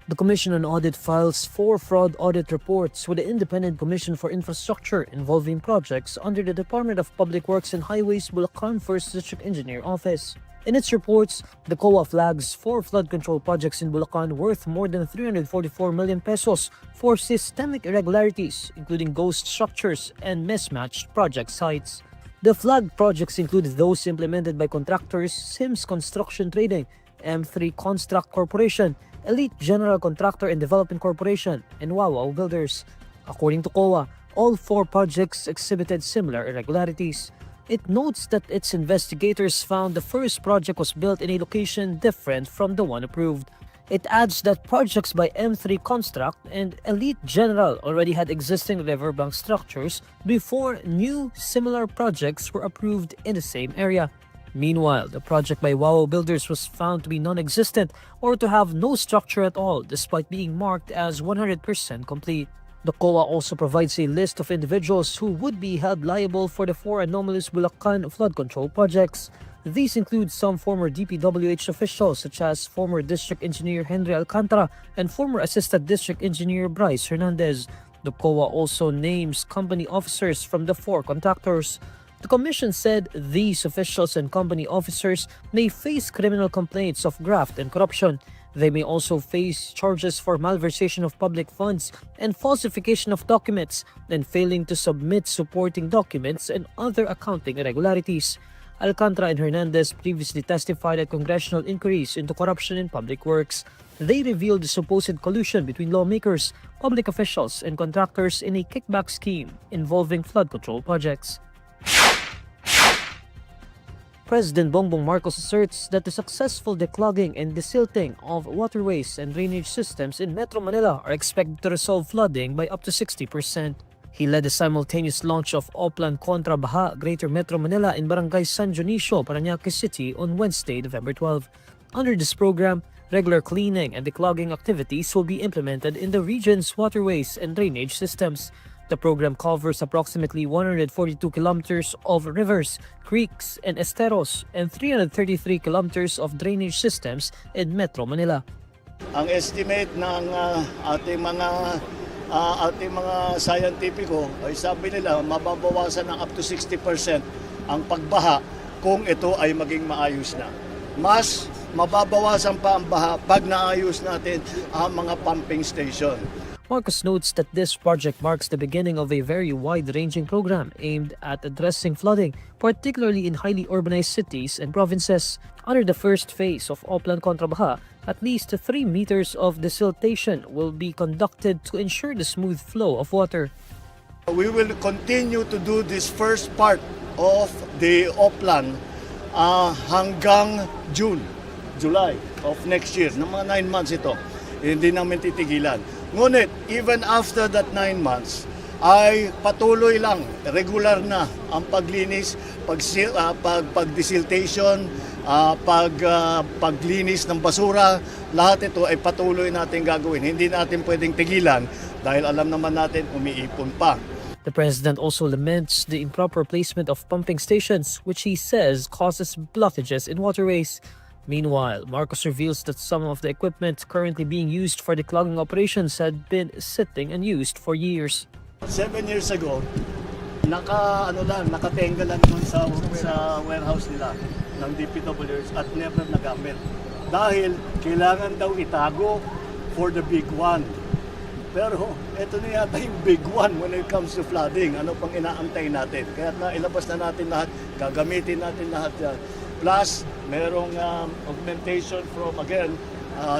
The Commission on Audit files 4 fraud audit reports with the Independent Commission for Infrastructure involving projects under the Department of Public Works and Highways Bulacan 1st District Engineer Office. In its reports, the COA flags 4 flood control projects in Bulacan worth more than 344 million pesos for systemic irregularities, including ghost structures and mismatched project sites. The flagged projects include those implemented by contractors Sims Construction Trading, M3 Construct Corporation, Elite General Contractor and Development Corporation, and Wow Builders. According to COA, all 4 projects exhibited similar irregularities. It notes that its investigators found the first project was built in a location different from the one approved. It adds that projects by M3 Construct and Elite General already had existing riverbank structures before new similar projects were approved in the same area. Meanwhile, the project by Wow Builders was found to be non-existent or to have no structure at all despite being marked as 100% complete. The COA also provides a list of individuals who would be held liable for the 4 anomalous Bulacan flood control projects. These include some former DPWH officials such as former District Engineer Henry Alcantara and former Assistant District Engineer Bryce Hernandez. The COA also names company officers from the 4 contractors. The Commission said these officials and company officers may face criminal complaints of graft and corruption. They may also face charges for malversation of public funds and falsification of documents and failing to submit supporting documents and other accounting irregularities. Alcantara and Hernandez previously testified at congressional inquiries into corruption in public works. They revealed the supposed collusion between lawmakers, public officials, and contractors in a kickback scheme involving flood control projects. President Bongbong Marcos asserts that the successful declogging and desilting of waterways and drainage systems in Metro Manila are expected to resolve flooding by up to 60%. He led the simultaneous launch of Oplan Contra Baha Greater Metro Manila in Barangay San Dionisio, Parañaque City on Wednesday, November 12. Under this program, regular cleaning and declogging activities will be implemented in the region's waterways and drainage systems. The program covers approximately 142 kilometers of rivers, creeks, and esteros and 333 kilometers of drainage systems in Metro Manila. Ang estimate ng ating mga scientifico ay sabi nila mababawasan ng up to 60% ang pagbaha kung ito ay maging maayos na. Mas mababawasan pa ang baha pag naayos natin ang mga pumping station. Marcos notes that this project marks the beginning of a very wide-ranging program aimed at addressing flooding, particularly in highly urbanized cities and provinces. Under the first phase of Oplan Contra Baha, at least 3 meters of desiltation will be conducted to ensure the smooth flow of water. We will continue to do this first part of the Oplan hanggang July of next year. Ng mga 9 months ito, hindi namin titigilan. Ngunit, even after that 9 months, ay patuloy lang, regular na ang paglinis, pag-desiltation, paglinis ng basura, lahat ito ay patuloy natin gagawin. Hindi natin pwedeng tigilan dahil alam naman natin umiipon pa. The president also laments the improper placement of pumping stations, which he says causes blockages in waterways. Meanwhile, Marcos reveals that some of the equipment currently being used for declogging operations had been sitting unused for years. 7 years ago, nakatenga lang sa warehouse nila ng DPWs at never nagamit. Dahil kailangan daw itago for the big one. Pero ito na yata yung big one when it comes to flooding. Ano pang inaantay natin? Kaya ilabas na natin lahat, gagamitin natin lahat yan. Plus, merong augmentation from, again,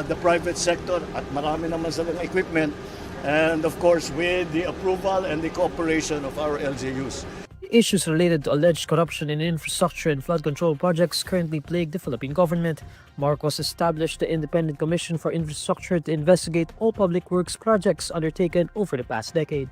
the private sector at marami naman silang equipment. And of course, with the approval and the cooperation of our LGUs. Issues related to alleged corruption in infrastructure and flood control projects currently plague the Philippine government. Marcos established the Independent Commission for Infrastructure to investigate all public works projects undertaken over the past decade.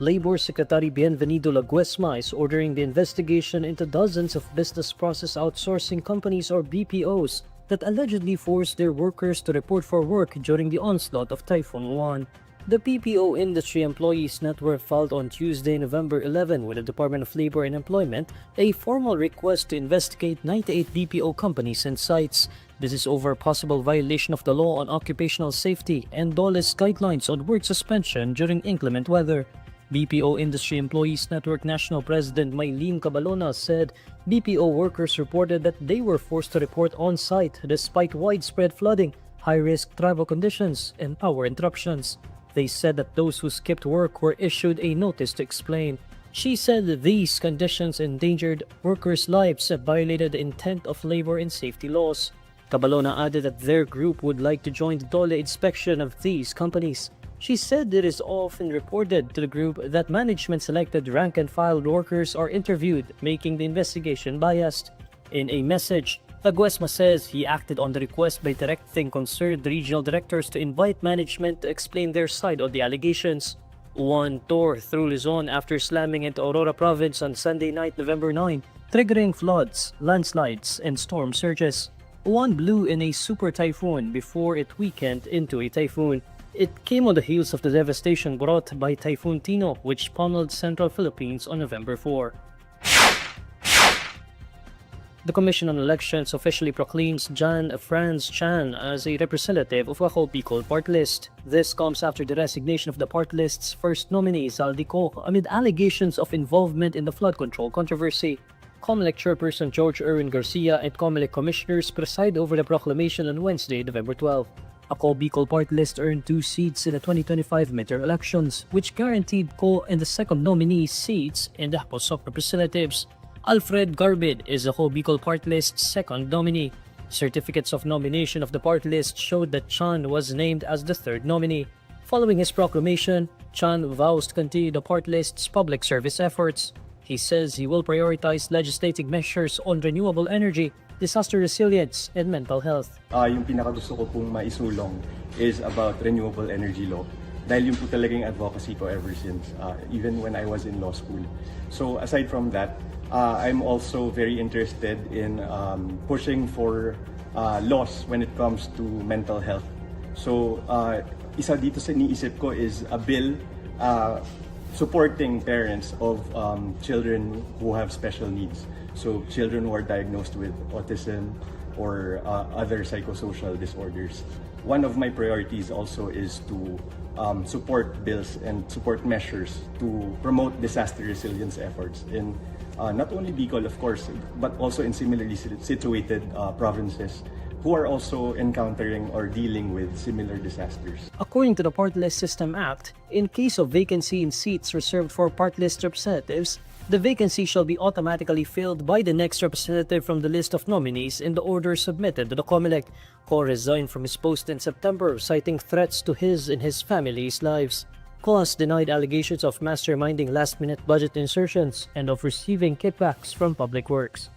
Labor Secretary Bienvenido Laguesma is ordering the investigation into dozens of business process outsourcing companies or BPOs that allegedly forced their workers to report for work during the onslaught of Typhoon Uwan. The BPO Industry Employees Network filed on Tuesday, November 11 with the Department of Labor and Employment a formal request to investigate 98 BPO companies and sites. This is over possible violation of the law on occupational safety and Dole's guidelines on work suspension during inclement weather. BPO Industry Employees Network National President Maylene Cabalona said BPO workers reported that they were forced to report on-site despite widespread flooding, high-risk travel conditions, and power interruptions. They said that those who skipped work were issued a notice to explain. She said these conditions endangered workers' lives and violated the intent of labor and safety laws. Cabalona added that their group would like to join the Dole inspection of these companies. She said it is often reported to the group that management-selected rank-and-file workers are interviewed, making the investigation biased. In a message, Taguesma says he acted on the request by directing concerned regional directors to invite management to explain their side of the allegations. Uwan tore through Luzon after slamming into Aurora Province on Sunday night, November 9, triggering floods, landslides, and storm surges. Uwan blew in a super typhoon before it weakened into a typhoon. It came on the heels of the devastation brought by Typhoon Tino, which pummeled central Philippines on November 4. The Commission on Elections officially proclaims Franz Chan as a representative of Ako Bicol party list. This comes after the resignation of the party list's first nominee, Zaldy Co, amid allegations of involvement in the flood control controversy. COMELEC Chairperson George Erwin Garcia and COMELEC Commissioners preside over the proclamation on Wednesday, November 12. Ako Bicol party list earned 2 seats in the 2025 midterm elections, which guaranteed Co and the second nominee seats in the House of Representatives. Alfred Garbid is Ako Bicol party list's second nominee. Certificates of nomination of the party list showed that Chan was named as the third nominee. Following his proclamation, Chan vows to continue the party list's public service efforts. He says he will prioritize legislating measures on renewable energy, disaster resilience, and mental health. Yung pinakagusto ko pong maisulong is about renewable energy law. Dahil yung po talagang advocacy ko ever since, even when I was in law school. So aside from that, I'm also very interested in pushing for laws when it comes to mental health. So isa dito sa iniisip ko is a bill supporting parents of children who have special needs. So children who are diagnosed with autism or other psychosocial disorders. One of my priorities also is to support bills and support measures to promote disaster resilience efforts in not only Bicol, of course, but also in similarly situated provinces who are also encountering or dealing with similar disasters. According to the Party List System Act, in case of vacancy in seats reserved for party list representatives, the vacancy shall be automatically filled by the next representative from the list of nominees in the order submitted to the COMELEC. Co resigned from his post in September, citing threats to his and his family's lives. Co has denied allegations of masterminding last-minute budget insertions and of receiving kickbacks from public works.